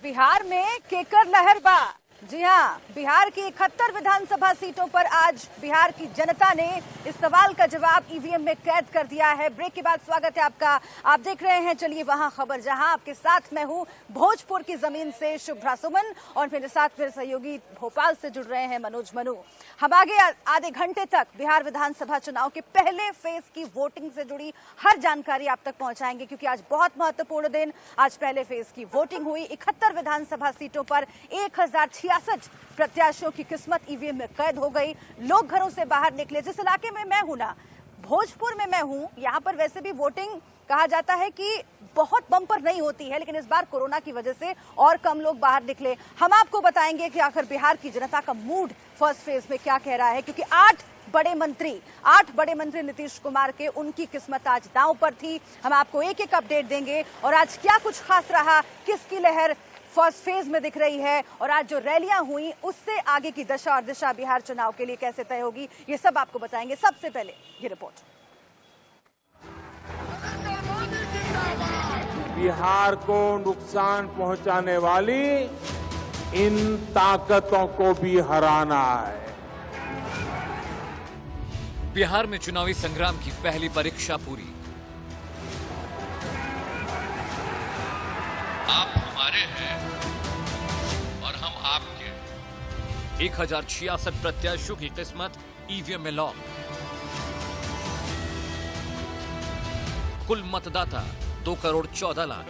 बिहार में केकर लहर बा। जी हाँ, बिहार की 71 विधानसभा सीटों पर आज बिहार की जनता ने इस सवाल का जवाब ईवीएम में कैद कर दिया है। ब्रेक के बाद स्वागत है आपका। आप देख रहे हैं चलिए वहां खबर, जहां आपके साथ मैं हूं भोजपुर की जमीन से शुभ्रा सुमन और मेरे साथ मेरे सहयोगी भोपाल से जुड़ रहे हैं मनोज मनु। हम आगे आधे घंटे तक बिहार विधानसभा चुनाव के पहले फेज की वोटिंग से जुड़ी हर जानकारी आप तक पहुंचाएंगे, क्योंकि आज बहुत महत्वपूर्ण दिन। आज पहले फेज की वोटिंग हुई। 71 विधानसभा सीटों पर 1066 प्रत्याशियों की किस्मत ईवीएम में कैद हो गई। लोग घरों से बाहर निकले। जिस इलाके में मैं हूं ना, भोजपुर में मैं हूं, यहां पर वैसे भी वोटिंग कहा जाता है कि बहुत बम्पर नहीं होती है, लेकिन इस बार कोरोना की वजह से और कम लोग बाहर निकले। हम आपको बताएंगे कि आखिर बिहार की जनता का मूड फर्स्ट फेज में क्या कह रहा है, क्योंकि 8 बड़े मंत्री नीतीश कुमार के, उनकी किस्मत आज दांव पर थी। हम आपको एक एक अपडेट देंगे और आज क्या कुछ खास रहा, किसकी लहर फर्स्ट फेज में दिख रही है और आज जो रैलियां हुई उससे आगे की दशा और दिशा बिहार चुनाव के लिए कैसे तय होगी, ये सब आपको बताएंगे। सबसे पहले ये रिपोर्ट। बिहार को नुकसान पहुंचाने वाली इन ताकतों को भी हराना है। बिहार में चुनावी संग्राम की पहली परीक्षा पूरी। आप हमारे हैं और हम आपके। 1066 प्रत्याशियों की किस्मत ईवीएम में लॉक। कुल मतदाता 2 करोड़ 14 लाख।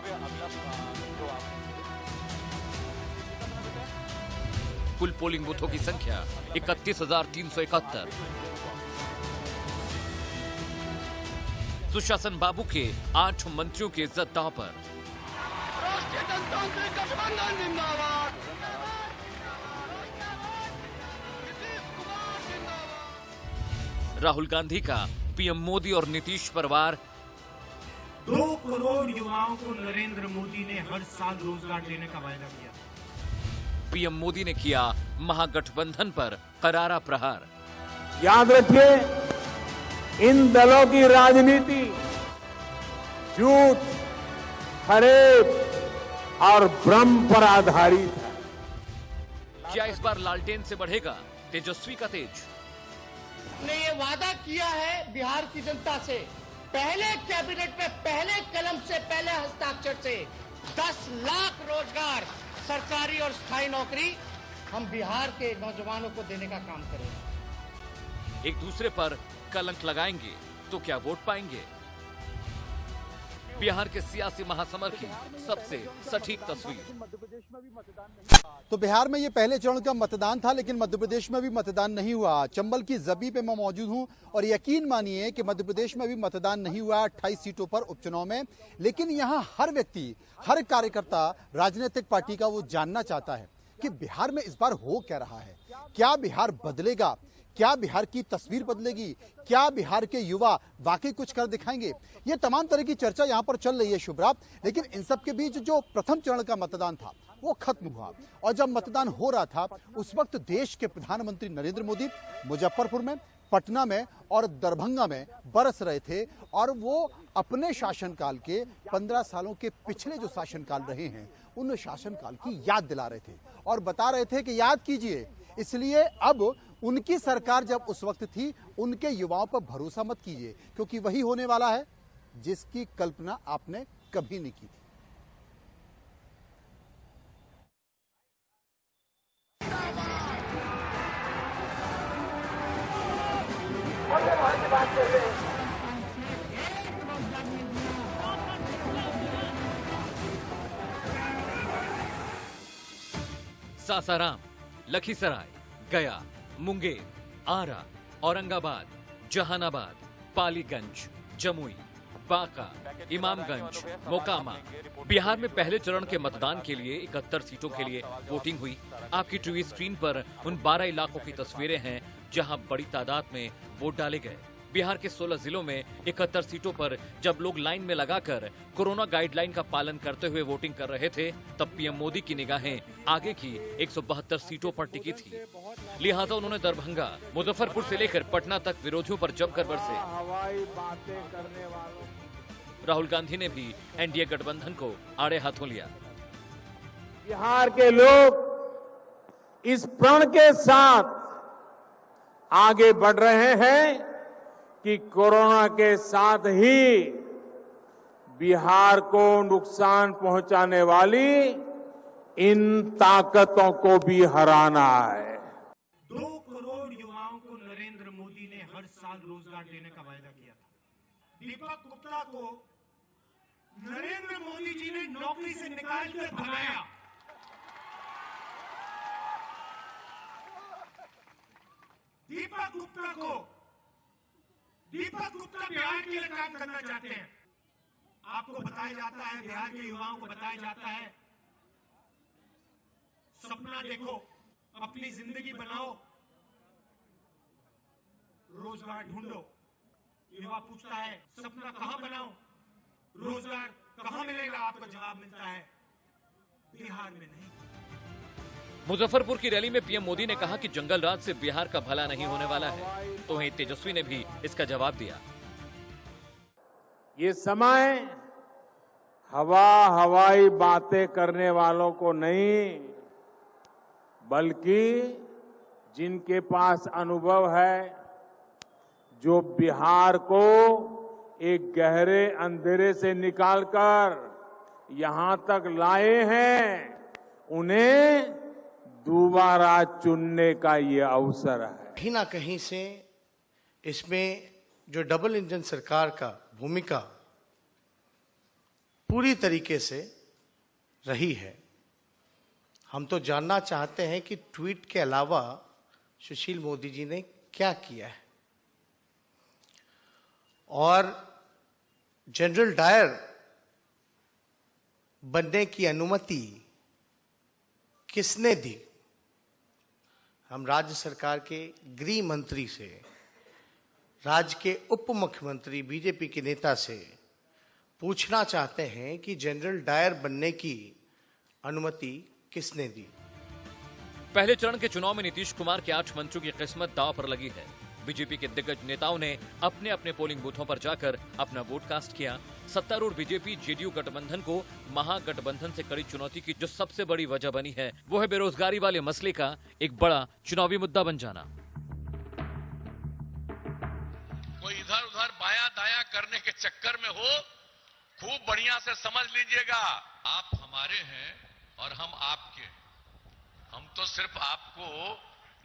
कुल पोलिंग बूथों की संख्या 31,371। सुशासन बाबू के 8 मंत्रियों की इज्जत दांव पर। राहुल गांधी का पीएम मोदी और नीतीश पर वार। 2 करोड़ युवाओं को नरेंद्र मोदी ने हर साल रोजगार देने का वायदा किया। पीएम मोदी ने किया महागठबंधन पर करारा प्रहार। याद रखिए, इन दलों की राजनीति झूठ, फरेब और भ्रम पर आधारित है। क्या इस बार लालटेन से बढ़ेगा तेजस्वी का तेज? ने ये वादा किया है बिहार की जनता से, पहले कैबिनेट में पहले कलम से पहले हस्ताक्षर से 10 लाख रोजगार, सरकारी और स्थायी नौकरी हम बिहार के नौजवानों को देने का काम करेंगे। एक दूसरे पर कलंक लगाएंगे तो क्या वोट पाएंगे? बिहार के सियासी महासमर की सबसे सटीक तस्वीर। तो बिहार में ये पहले चरण का मतदान था, लेकिन मध्य प्रदेश में भी मतदान नहीं हुआ। चंबल की जबी पे मैं मौजूद हूं और यकीन मानिए कि मध्य प्रदेश में भी मतदान नहीं हुआ 28 सीटों पर उपचुनाव में। लेकिन यहां हर व्यक्ति, हर कार्यकर्ता राजनीतिक पार्टी का वो जानना चाहता है कि बिहार में इस बार हो क्या रहा है। क्या बिहार बदलेगा? क्या बिहार की तस्वीर बदलेगी? क्या बिहार के युवा वाकई कुछ कर दिखाएंगे? ये तमाम तरह की चर्चा यहाँ पर चल रही है शुभ्रा। लेकिन इन सब के बीच जो प्रथम चरण का मतदान था वो खत्म हुआ और जब मतदान हो रहा था उस वक्त देश के प्रधानमंत्री नरेंद्र मोदी मुजफ्फरपुर में, पटना में और दरभंगा में बरस रहे थे और वो अपने शासनकाल के 15 सालों के पिछले जो शासनकाल रहे हैं उन शासनकाल की याद दिला रहे थे और बता रहे थे कि याद कीजिए। इसलिए अब उनकी सरकार जब उस वक्त थी, उनके युवाओं पर भरोसा मत कीजिए, क्योंकि वही होने वाला है जिसकी कल्पना आपने कभी नहीं की थी। सासाराम, लखीसराय, गया, मुंगेर, आरा, औरंगाबाद, जहानाबाद, पालीगंज, जमुई, बांका, इमामगंज, मोकामा। बिहार में पहले चरण के मतदान के लिए 71 सीटों के लिए वोटिंग हुई। आपकी टीवी स्क्रीन पर उन 12 इलाकों की तस्वीरें हैं जहां बड़ी तादाद में वोट डाले गए। बिहार के 16 जिलों में 71 सीटों पर जब लोग लाइन में लगाकर कोरोना गाइडलाइन का पालन करते हुए वोटिंग कर रहे थे, तब पीएम मोदी की निगाहें आगे की 172 सीटों पर टिकी थी। लिहाजा उन्होंने दरभंगा, मुजफ्फरपुर से लेकर पटना तक विरोधियों पर जमकर बरसे। हवाई बातें करने वालों राहुल गांधी ने भी एनडीए गठबंधन को आड़े हाथों लिया। बिहार के लोग इस प्रण के साथ आगे बढ़ रहे हैं कि कोरोना के साथ ही बिहार को नुकसान पहुंचाने वाली इन ताकतों को भी हराना है। 2 करोड़ युवाओं को नरेंद्र मोदी ने हर साल रोजगार देने का वायदा किया था। दीपक गुप्ता को नरेंद्र मोदी जी ने नौकरी से निकाल कर भगाया। दीपक गुप्ता बिहार के लिए काम करना चाहते हैं। आपको बताया जाता है, बिहार के युवाओं को बताया जाता है, सपना देखो, अपनी जिंदगी बनाओ, रोजगार ढूंढो। युवा पूछता है सपना कहां बनाओ, रोजगार कहां मिलेगा? आपको जवाब मिलता है बिहार में नहीं। मुजफ्फरपुर की रैली में पीएम मोदी ने कहा कि जंगल राज से बिहार का भला नहीं होने वाला है, तो वहीं तेजस्वी ने भी इसका जवाब दिया। ये समय हवाई बातें करने वालों को नहीं, बल्कि जिनके पास अनुभव है, जो बिहार को एक गहरे अंधेरे से निकालकर यहां तक लाए हैं, उन्हें दोबारा चुनने का ये अवसर है। कहीं ना कहीं से इसमें जो डबल इंजन सरकार का भूमिका पूरी तरीके से रही है। हम तो जानना चाहते हैं कि ट्वीट के अलावा सुशील मोदी जी ने क्या किया है, और जनरल डायर बनने की अनुमति किसने दी? हम राज्य सरकार के गृह मंत्री से, राज्य के उप मुख्यमंत्री बीजेपी के नेता से पूछना चाहते हैं कि जनरल डायर बनने की अनुमति किसने दी? पहले चरण के चुनाव में नीतीश कुमार के 8 मंत्रियों की किस्मत दांव पर लगी है। बीजेपी के दिग्गज नेताओं ने अपने अपने पोलिंग बूथों पर जाकर अपना वोट कास्ट किया। सत्तारूढ़ बीजेपी जेडीयू गठबंधन को महागठबंधन से कड़ी चुनौती की जो सबसे बड़ी वजह बनी है, वो है बेरोजगारी वाले मसले का एक बड़ा चुनावी मुद्दा बन जाना। कोई इधर उधर बाया दाया करने के चक्कर में हो, खूब बढ़िया से समझ लीजिएगा, आप हमारे हैं और हम आपके। हम तो सिर्फ आपको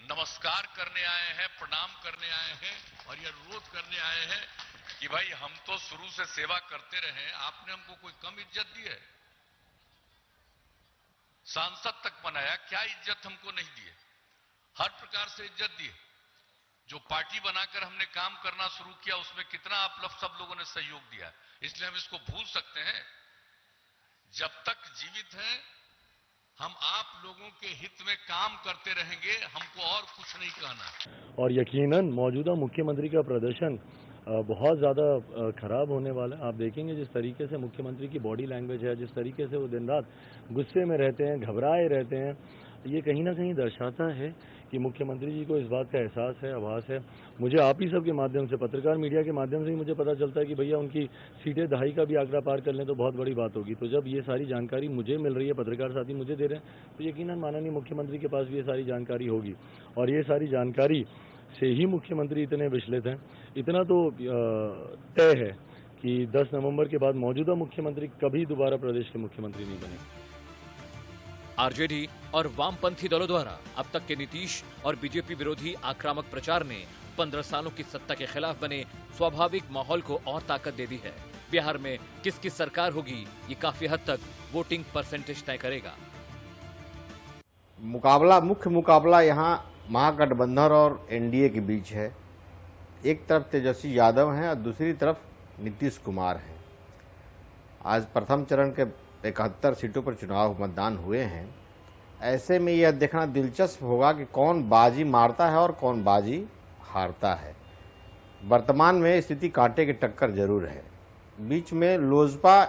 नमस्कार करने आए हैं, प्रणाम करने आए हैं और ये अनुरोध करने आए हैं कि भाई हम तो शुरू से सेवा करते रहे, आपने हमको कोई कम इज्जत दी है? सांसद तक बनाया, क्या इज्जत हमको नहीं दी है? हर प्रकार से इज्जत दी है। जो पार्टी बनाकर हमने काम करना शुरू किया, उसमें कितना आप सब लोगों ने सहयोग दिया, इसलिए हम इसको भूल सकते हैं? जब तक जीवित हैं हम आप लोगों के हित में काम करते रहेंगे, हमको और कुछ नहीं कहना। और यकीनन मौजूदा मुख्यमंत्री का प्रदर्शन बहुत ज़्यादा खराब होने वाला है। आप देखेंगे जिस तरीके से मुख्यमंत्री की बॉडी लैंग्वेज है, जिस तरीके से वो दिन रात गुस्से में रहते हैं, घबराए रहते हैं, ये कहीं ना कहीं दर्शाता है कि मुख्यमंत्री जी को इस बात का एहसास है, आभास है। मुझे आप ही सब के माध्यम से, पत्रकार मीडिया के माध्यम से ही मुझे पता चलता है कि भैया उनकी सीटें दहाई का भी आंकड़ा पार कर लें तो बहुत बड़ी बात होगी। तो जब ये सारी जानकारी मुझे मिल रही है, पत्रकार साथी मुझे दे रहे हैं, तो यकीनन माननीय मुख्यमंत्री के पास भी ये सारी जानकारी होगी। और ये सारी जानकारी से ही मुख्यमंत्री इतने विचलित हैं। इतना तो तय है कि 10 नवंबर के बाद मौजूदा मुख्यमंत्री कभी दोबारा प्रदेश के मुख्यमंत्री नहीं बने। आरजेडी और वामपंथी दलों द्वारा अब तक के नीतीश और बीजेपी विरोधी आक्रामक प्रचार ने 15 सालों की सत्ता के खिलाफ बने स्वाभाविक माहौल को और ताकत दे दी है। बिहार में किसकी सरकार होगी, ये काफी हद तक वोटिंग परसेंटेज तय करेगा। मुख्य मुकाबला यहाँ महागठबंधन और एनडीए के बीच है। एक तरफ तेजस्वी यादव हैं और दूसरी तरफ नीतीश कुमार हैं। आज प्रथम चरण के 71 सीटों पर चुनाव मतदान हुए हैं। ऐसे में यह देखना दिलचस्प होगा कि कौन बाजी मारता है और कौन बाजी हारता है। वर्तमान में स्थिति कांटे की टक्कर जरूर है। बीच में लोजपा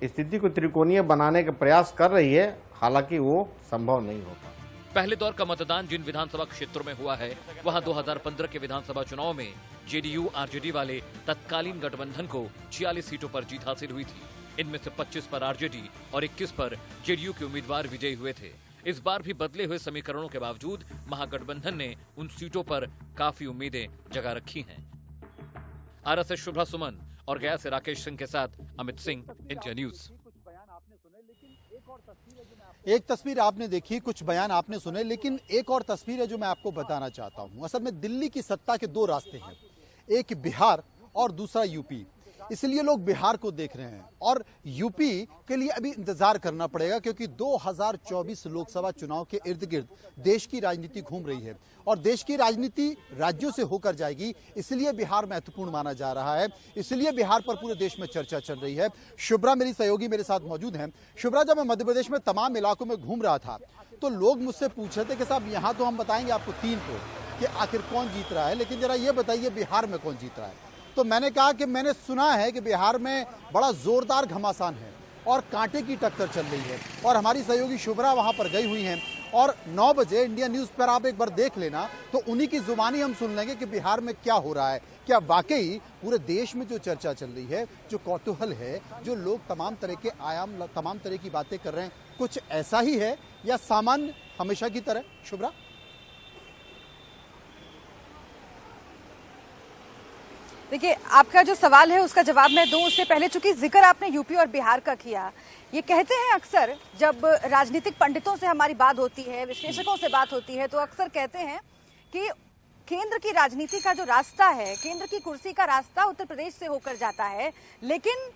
स्थिति को त्रिकोणीय बनाने का प्रयास कर रही है, हालांकि वो संभव नहीं होता। पहले दौर का मतदान जिन विधानसभा क्षेत्रों में हुआ है, वहां 2015 के विधानसभा चुनाव में जेडीयू आरजेडी वाले तत्कालीन गठबंधन को 46 सीटों पर जीत हासिल हुई थी। इनमें से 25 पर आरजेडी और 21 पर जेडीयू के उम्मीदवार विजयी हुए थे। इस बार भी बदले हुए समीकरणों के बावजूद महागठबंधन ने उन सीटों पर काफी उम्मीदें जगा रखी हैं। आरा से शुभ्रा सुमन और गया से राकेश सिंह के साथ अमित सिंह, इंडिया न्यूज। एक तस्वीर आपने देखी, कुछ बयान आपने सुने, लेकिन एक और तस्वीर है जो मैं आपको बताना चाहता हूं। असल में दिल्ली की सत्ता के दो रास्ते हैं, एक बिहार और दूसरा यूपी। इसलिए लोग बिहार को देख रहे हैं और यूपी के लिए अभी इंतजार करना पड़ेगा, क्योंकि 2024 लोकसभा चुनाव के इर्द गिर्द देश की राजनीति घूम रही है और देश की राजनीति राज्यों से होकर जाएगी। इसलिए बिहार महत्वपूर्ण माना जा रहा है, इसलिए बिहार पर पूरे देश में चर्चा चल रही है। शुभ्रा मेरी सहयोगी मेरे साथ मौजूद हैं। शुभ्रा, जब मैं मध्य प्रदेश में तमाम इलाकों में घूम रहा था तो लोग मुझसे पूछ रहे थे कि साहब यहाँ तो हम बताएंगे आपको 3 को कि आखिर कौन जीत रहा है, लेकिन जरा ये बताइए बिहार में कौन जीत रहा है। तो मैंने कहा कि मैंने सुना है कि बिहार में बड़ा जोरदार घमासान है और कांटे की टक्कर चल रही है, और हमारी सहयोगी शुभ्रा वहां पर गई हुई हैं और 9 बजे इंडिया न्यूज पर आप एक बार देख लेना तो उन्हीं की जुबानी हम सुन लेंगे कि बिहार में क्या हो रहा है। क्या वाकई पूरे देश में जो चर्चा चल रही है, जो कौतूहल है, जो लोग तमाम तरह के आयाम, तमाम तरह की बातें कर रहे हैं, कुछ ऐसा ही है या सामान्य हमेशा की तरह? शुभ्रा, देखिए, आपका जो सवाल है उसका जवाब मैं दूं उससे पहले, चूंकि जिक्र आपने यूपी और बिहार का किया, ये कहते हैं अक्सर जब राजनीतिक पंडितों से हमारी बात होती है, विश्लेषकों से बात होती है, तो अक्सर कहते हैं कि केंद्र की राजनीति का जो रास्ता है, केंद्र की कुर्सी का रास्ता उत्तर प्रदेश से होकर जाता है, लेकिन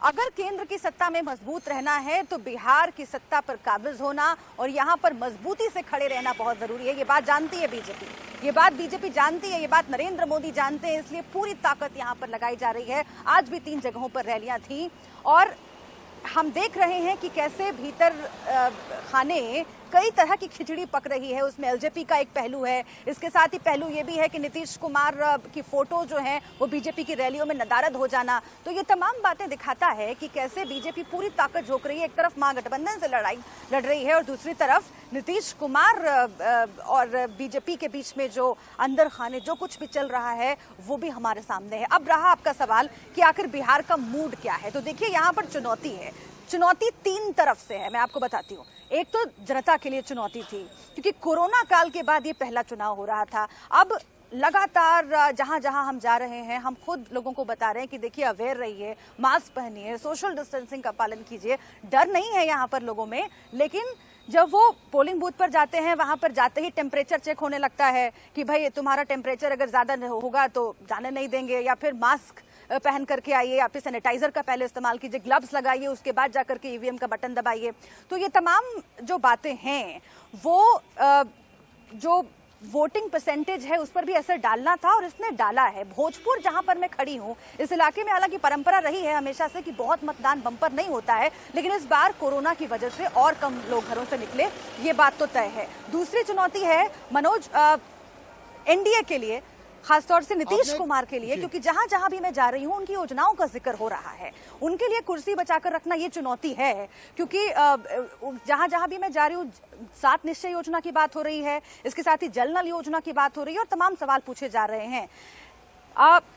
अगर केंद्र की सत्ता में मजबूत रहना है तो बिहार की सत्ता पर काबिज होना और यहाँ पर मजबूती से खड़े रहना बहुत जरूरी है। ये बात जानती है बीजेपी, ये बात बीजेपी जानती है, ये बात नरेंद्र मोदी जानते हैं, इसलिए पूरी ताकत यहाँ पर लगाई जा रही है। आज भी 3 जगहों पर रैलियां थी और हम देख रहे हैं कि कैसे भीतर खाने कई तरह की खिचड़ी पक रही है। उसमें एलजेपी का एक पहलू है, इसके साथ ही पहलू ये भी है कि नीतीश कुमार की फोटो जो है वो बीजेपी की रैलियों में नदारद हो जाना। तो ये तमाम बातें दिखाता है कि कैसे बीजेपी पूरी ताकत झोंक रही है। एक तरफ महागठबंधन से लड़ रही है और दूसरी तरफ नीतीश कुमार और बीजेपी के बीच में जो अंदर खाने जो कुछ भी चल रहा है वो भी हमारे सामने है। अब रहा आपका सवाल कि आखिर बिहार का मूड क्या है, तो देखिए यहाँ पर चुनौती है। चुनौती 3 तरफ से है, मैं आपको बताती हूँ। एक तो जनता के लिए चुनौती थी, क्योंकि कोरोना काल के बाद ये पहला चुनाव हो रहा था। अब लगातार जहां जहां हम जा रहे हैं, हम खुद लोगों को बता रहे हैं कि देखिए अवेयर रहिए, मास्क पहनिए, सोशल डिस्टेंसिंग का पालन कीजिए। डर नहीं है यहाँ पर लोगों में, लेकिन जब वो पोलिंग बूथ पर जाते हैं, वहां पर जाते ही टेम्परेचर चेक होने लगता है कि भाई तुम्हारा टेम्परेचर अगर ज्यादा होगा तो जाने नहीं देंगे, या फिर मास्क पहन करके आइए, या फिर सैनिटाइजर का पहले इस्तेमाल कीजिए, ग्लव्स लगाइए, उसके बाद जाकर के ईवीएम का बटन दबाइए। तो ये तमाम जो बातें हैं वो जो वोटिंग परसेंटेज है उस पर भी असर डालना था और इसने डाला है। भोजपुर जहां पर मैं खड़ी हूं, इस इलाके में हालांकि परंपरा रही है हमेशा से कि बहुत मतदान बम्पर नहीं होता है, लेकिन इस बार कोरोना की वजह से और कम लोग घरों से निकले, ये बात तो तय है। दूसरी चुनौती है मनोज एनडीए के लिए, खासतौर से नीतीश कुमार के लिए, क्योंकि जहां जहां भी मैं जा रही हूं उनकी योजनाओं का जिक्र हो रहा है। उनके लिए कुर्सी बचाकर रखना ये चुनौती है, क्योंकि जहां जहां भी मैं जा रही हूं 7 निश्चय योजना की बात हो रही है, इसके साथ ही जल नल योजना की बात हो रही है और तमाम सवाल पूछे जा रहे हैं।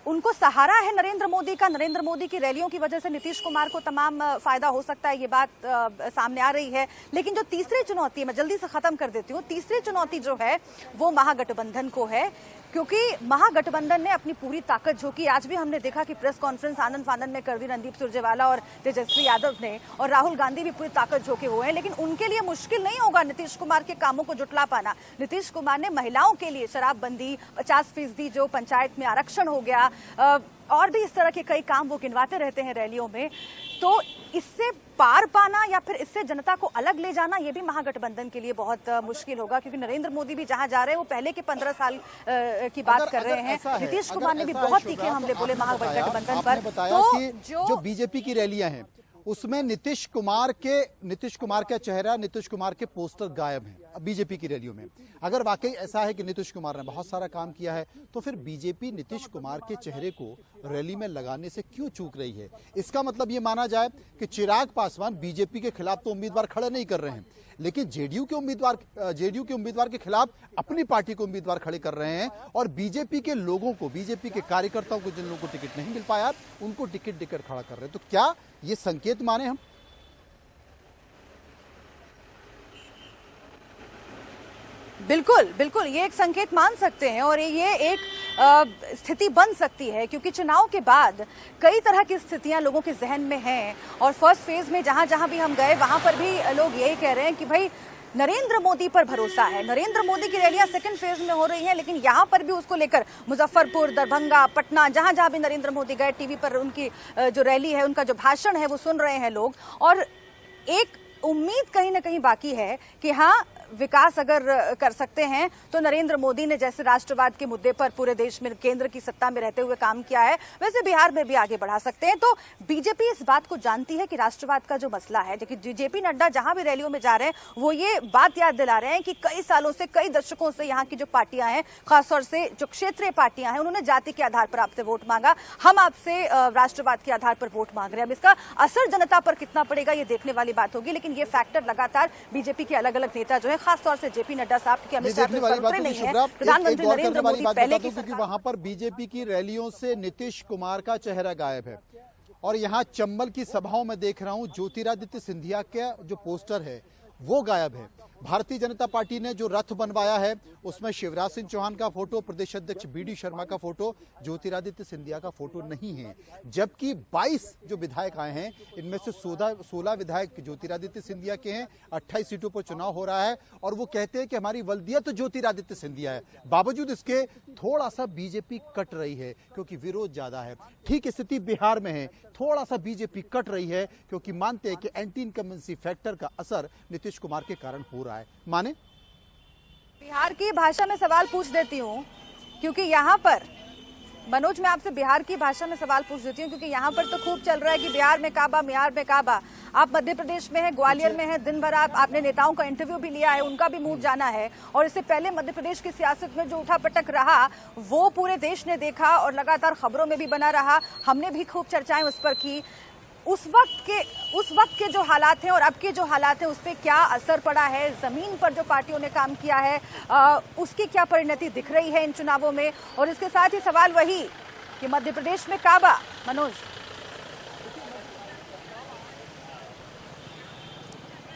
उनको सहारा है नरेंद्र मोदी का, नरेंद्र मोदी की रैलियों की वजह से नीतीश कुमार को तमाम फायदा हो सकता है, ये बात सामने आ रही है। लेकिन जो तीसरी चुनौती है, मैं जल्दी से खत्म कर देती हूँ, तीसरी चुनौती जो है वो महागठबंधन को है, क्योंकि महागठबंधन ने अपनी पूरी ताकत झोंकी। आज भी हमने देखा कि प्रेस कॉन्फ्रेंस आनंद फानंद में कर दी रणदीप सुरजेवाला और तेजस्वी यादव ने, और राहुल गांधी भी पूरी ताकत झोंके हुए हैं। लेकिन उनके लिए मुश्किल नहीं होगा नीतीश कुमार के कामों को जुटला पाना। नीतीश कुमार ने महिलाओं के लिए शराबबंदी, 50% जो पंचायत में आरक्षण हो गया, और भी इस तरह के कई काम वो गिनवाते रहते हैं रैलियों में। तो इससे पार पाना या फिर इससे जनता को अलग ले जाना, ये भी महागठबंधन के लिए बहुत मुश्किल होगा, क्योंकि नरेंद्र मोदी भी जहां जा रहे हैं वो पहले के 15 साल की बात कर रहे हैं। नीतीश कुमार ने भी बहुत तीखे हमले बोले महागठबंधन पर। तो जो बीजेपी की रैलियां हैं उसमें नीतीश कुमार का चेहरा, नीतीश कुमार के पोस्टर गायब हैं बीजेपी की रैलियों में। अगर वाकई ऐसा है कि नीतीश कुमार ने बहुत सारा काम किया है, तो फिर बीजेपी नीतीश कुमार के चेहरे को रैली में लगाने से क्यों चूक रही है? इसका मतलब ये माना जाए कि चिराग पासवान बीजेपी के खिलाफ तो उम्मीदवार खड़े नहीं कर रहे हैं, लेकिन जेडीयू के उम्मीदवार के खिलाफ अपनी पार्टी के उम्मीदवार खड़े कर रहे हैं, और बीजेपी के लोगों को, बीजेपी के कार्यकर्ताओं को, जिन लोगों को टिकट नहीं मिल पाया, उनको टिकट देकर खड़ा कर रहे हैं। तो क्या ये संकेत माने हम? बिल्कुल बिल्कुल, ये एक संकेत मान सकते हैं और ये एक स्थिति बन सकती है, क्योंकि चुनाव के बाद कई तरह की स्थितियां लोगों के जहन में हैं और फर्स्ट फेज में जहां जहां भी हम गए वहां पर भी लोग यही कह रहे हैं कि भाई नरेंद्र मोदी पर भरोसा है। नरेंद्र मोदी की रैलियां सेकंड फेज में हो रही हैं, लेकिन यहां पर भी उसको लेकर मुजफ्फरपुर, दरभंगा, पटना, जहां जहां भी नरेंद्र मोदी गए, टीवी पर उनकी जो रैली है, उनका जो भाषण है वो सुन रहे हैं लोग। और एक उम्मीद कहीं ना कहीं बाकी है कि हाँ, विकास अगर कर सकते हैं तो नरेंद्र मोदी ने जैसे राष्ट्रवाद के मुद्दे पर पूरे देश में केंद्र की सत्ता में रहते हुए काम किया है, वैसे बिहार में भी आगे बढ़ा सकते हैं। तो बीजेपी इस बात को जानती है कि राष्ट्रवाद का जो मसला है, जबकि जेपी नड्डा जहां भी रैलियों में जा रहे हैं वो ये बात याद दिला रहे हैं कि कई सालों से, कई दशकों से यहाँ की जो पार्टियां हैं, खासतौर से जो क्षेत्रीय पार्टियां हैं, उन्होंने जाति के आधार पर आपसे वोट मांगा, हम आपसे राष्ट्रवाद के आधार पर वोट मांग रहे हैं। अब इसका असर जनता पर कितना पड़ेगा ये देखने वाली बात होगी, लेकिन ये फैक्टर लगातार बीजेपी के अलग अलग नेता जो है, खासतौर से जेपी नड्डा साहब की अमित शाह नहीं है, प्रधानमंत्री नरेंद्र मोदी पहले की, क्योंकि वहां पर बीजेपी की रैलियों से नीतीश कुमार का चेहरा गायब है और यहाँ चंबल की सभाओं में देख रहा हूँ ज्योतिरादित्य सिंधिया का जो पोस्टर है वो गायब है। भारतीय जनता पार्टी ने जो रथ बनवाया है उसमें शिवराज सिंह चौहान का फोटो, प्रदेश अध्यक्ष बीडी शर्मा का फोटो, ज्योतिरादित्य सिंधिया का फोटो नहीं है। जबकि 22 जो विधायक आए हैं इनमें से 16 विधायक ज्योतिरादित्य सिंधिया के हैं। 28 सीटों पर चुनाव हो रहा है और वो कहते हैं कि हमारी बल्दिया तो ज्योतिरादित्य सिंधिया है। बावजूद इसके थोड़ा सा बीजेपी कट रही है क्योंकि विरोध ज्यादा है। ठीक स्थिति बिहार में है, थोड़ा सा बीजेपी कट रही है क्योंकि मानते हैं कि एंटी इनकम्बेंसी फैक्टर का असर नीतीश कुमार के कारण हो रहा है। माने बिहार की भाषा में सवाल पूछ देती हूँ क्योंकि यहाँ पर मनोज, मैं आपसे बिहार की भाषा में सवाल पूछ देती हूँ क्योंकि यहाँ पर तो खूब चल रहा है कि बिहार में काबा, बिहार में काबा। आप मध्य प्रदेश में हैं, ग्वालियर में हैं, दिन भर आपने नेताओं का इंटरव्यू भी लिया है, उनका भी मूव जाना है। और इससे पहले मध्य प्रदेश की सियासत में जो उठापटक रहा वो पूरे देश ने देखा और लगातार खबरों में भी बना रहा। हमने भी खूब चर्चाएं उस पर की। उस वक्त के जो हालात हैं और अब के जो हालात हैं उस पर क्या असर पड़ा है, जमीन पर जो पार्टियों ने काम किया है उसकी क्या परिणति दिख रही है इन चुनावों में। और इसके साथ ही सवाल वही कि मध्य प्रदेश में काबा, मनोज।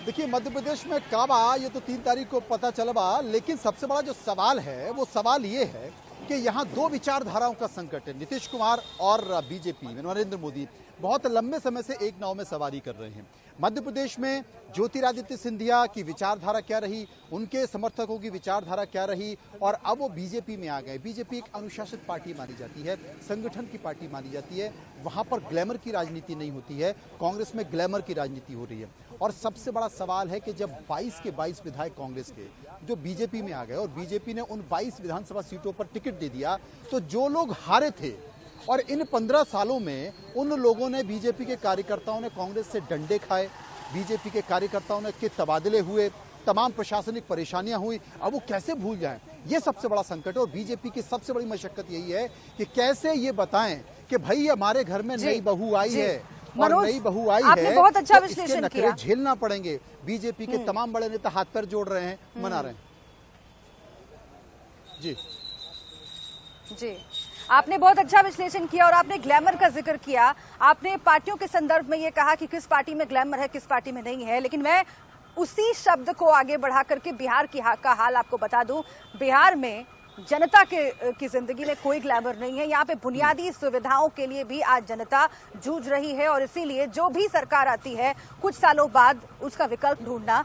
देखिए, मध्य प्रदेश में काबा ये तो 3 तारीख को पता चला, लेकिन सबसे बड़ा जो सवाल है वो सवाल ये है कि यहाँ 2 विचारधाराओं का संकट है। नीतीश कुमार और बीजेपी नरेंद्र मोदी बहुत लंबे समय से एक नाव में सवारी कर रहे हैं। मध्य प्रदेश में ज्योतिरादित्य सिंधिया की विचारधारा क्या रही, उनके समर्थकों की विचारधारा क्या रही, और अब वो बीजेपी में आ गए। बीजेपी एक अनुशासित पार्टी मानी जाती है, संगठन की पार्टी मानी जाती है, वहां पर ग्लैमर की राजनीति नहीं होती है। कांग्रेस में ग्लैमर की राजनीति हो रही है। और सबसे बड़ा सवाल है कि जब 22 के 22 विधायक कांग्रेस के जो बीजेपी में आ गए और बीजेपी ने उन 22 विधानसभा सीटों पर टिकट दे दिया, तो जो लोग हारे थे और इन 15 सालों में उन लोगों ने, बीजेपी के कार्यकर्ताओं ने कांग्रेस से डंडे खाए, बीजेपी के कार्यकर्ताओं ने के तबादले हुए, तमाम प्रशासनिक परेशानियां हुई, अब वो कैसे भूल जाएं? ये सबसे बड़ा संकट है। और बीजेपी की सबसे बड़ी मशक्कत यही है कि कैसे ये बताएं कि भाई हमारे घर में नई बहू आई है और नई बहू आई है, बहुत अच्छा तो इसके नखरे झेलना पड़ेंगे। बीजेपी के तमाम बड़े नेता हाथ पैर जोड़ रहे हैं, मना रहे हैं। जी, आपने बहुत अच्छा विश्लेषण किया और आपने ग्लैमर का जिक्र किया। आपने पार्टियों के संदर्भ में ये कहा कि किस पार्टी में ग्लैमर है, किस पार्टी में नहीं है, लेकिन मैं उसी शब्द को आगे बढ़ा करके बिहार का हाल आपको बता दूं। बिहार में जनता की जिंदगी में कोई ग्लैमर नहीं है। यहाँ पे बुनियादी सुविधाओं के लिए भी आज जनता जूझ रही है और इसीलिए जो भी सरकार आती है कुछ सालों बाद उसका विकल्प ढूंढना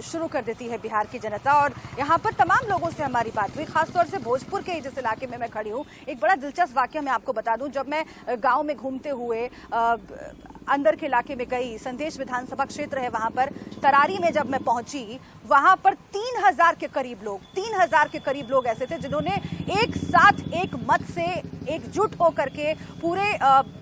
शुरू कर देती है बिहार की जनता। और यहाँ पर तमाम लोगों से हमारी बात हुई, खासतौर से भोजपुर के जिस इलाके में मैं खड़ी हूँ। एक बड़ा दिलचस्प वाकया मैं आपको बता दूं। जब मैं गाँव में घूमते हुए अंदर के इलाके में गई, संदेश विधानसभा क्षेत्र है वहां पर, तरारी में जब मैं पहुंची, वहां पर 3000 के करीब लोग ऐसे थे जिन्होंने एक साथ एक मत से एकजुट होकर के पूरे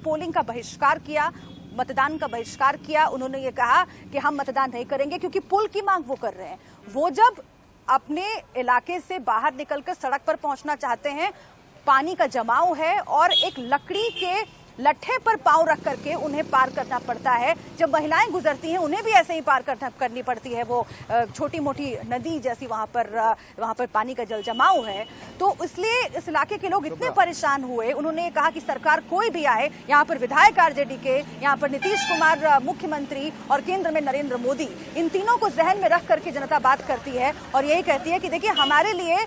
पोलिंग का बहिष्कार किया, मतदान का बहिष्कार किया। उन्होंने ये कहा कि हम मतदान नहीं करेंगे क्योंकि पुल की मांग वो कर रहे हैं। वो जब अपने इलाके से बाहर निकलकर सड़क पर पहुंचना चाहते हैं, पानी का जमाव है और एक लकड़ी के लट्ठे पर पांव रख करके उन्हें पार करना पड़ता है। जब महिलाएं गुजरती हैं उन्हें भी ऐसे ही पार करनी पड़ती है। वो छोटी मोटी नदी जैसी वहां पर पानी का जल जमाव है। तो इसलिए इस इलाके के लोग इतने परेशान हुए, उन्होंने कहा कि सरकार कोई भी आए, यहाँ पर विधायक आरजेडी के, यहाँ पर नीतीश कुमार मुख्यमंत्री और केंद्र में नरेंद्र मोदी, इन तीनों को जहन में रख करके जनता बात करती है और यही कहती है कि देखिए हमारे लिए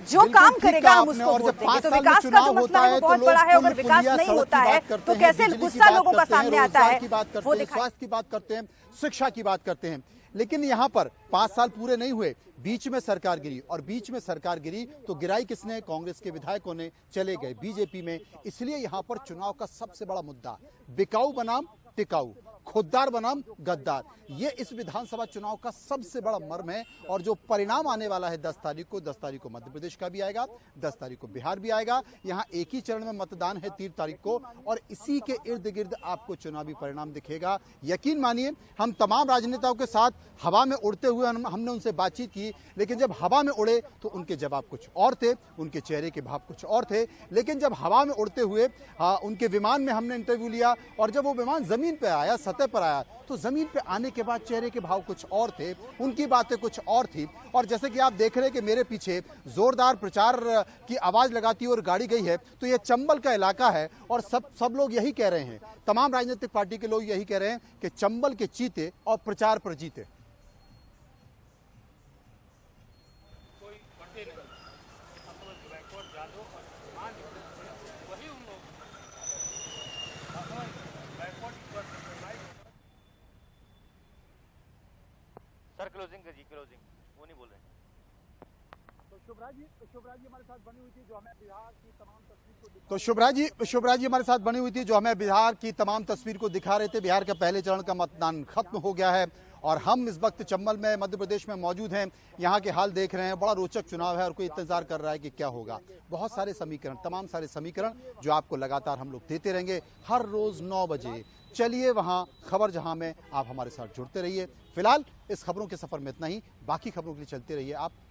जो काम करेगा हम उसको वोट देंगे। तो विकास का जो मसला है वो बहुत बड़ा है। अगर विकास नहीं होता है तो कैसे गुस्सा लोगों का सामने आता है, वो स्वास्थ्य की बात करते हैं, शिक्षा की बात करते हैं। लेकिन यहाँ पर 5 साल पूरे नहीं हुए, बीच में सरकार गिरी, और बीच में सरकार गिरी तो गिराई किसने? कांग्रेस के विधायकों ने, चले गए बीजेपी में। इसलिए यहाँ पर चुनाव का सबसे बड़ा मुद्दा बिकाऊ बनाम टिकाऊ, खुददार बनाम गद्दार, ये इस विधानसभा चुनाव का सबसे बड़ा मर्म है। और जो परिणाम आने वाला है 10 तारीख को मध्य प्रदेश का भी आएगा, 10 तारीख को बिहार भी आएगा। यहाँ एक ही चरण में मतदान है 3 तारीख को, और इसी के इर्द गिर्द आपको चुनावी परिणाम दिखेगा। यकीन मानिए, हम तमाम राजनेताओं के साथ हवा में उड़ते हुए हमने उनसे बातचीत की, लेकिन जब हवा में उड़े तो उनके जवाब कुछ और थे, उनके चेहरे के भाव कुछ और थे। लेकिन जब हवा में उड़ते हुए उनके विमान में हमने इंटरव्यू लिया, और जब वो विमान जमीन पर आया, सतह पर आया, तो जमीन पे आने के बाद चेहरे के भाव कुछ और थे, उनकी बातें कुछ और थी। और जैसे कि आप देख रहे हैं कि मेरे पीछे जोरदार प्रचार की आवाज लगाती हुई और गाड़ी गई है, तो ये चंबल का इलाका है और सब लोग यही कह रहे हैं, तमाम राजनीतिक पार्टी के लोग यही कह रहे हैं कि चंबल के चीते और प्रचार पर जीते। सर क्लोजिंग करिए, क्लोजिंग वो नहीं बोल रहे। तो शुभराज जी हमारे साथ बनी हुई थी, जो हमें बिहार की तमाम तस्वीर को दिखा रहे थे। बिहार का पहले चरण का मतदान खत्म हो गया है और हम इस वक्त चंबल में, मध्य प्रदेश में मौजूद हैं। यहाँ के हाल देख रहे हैं, बड़ा रोचक चुनाव है और कोई इंतजार कर रहा है कि क्या होगा। बहुत सारे समीकरण, तमाम सारे समीकरण जो आपको लगातार हम लोग देते रहेंगे हर रोज 9 बजे। चलिए वहां खबर जहां में आप हमारे साथ जुड़ते रहिए। फिलहाल इस खबरों के सफर में इतना ही, बाकी खबरों के लिए चलते रहिए आप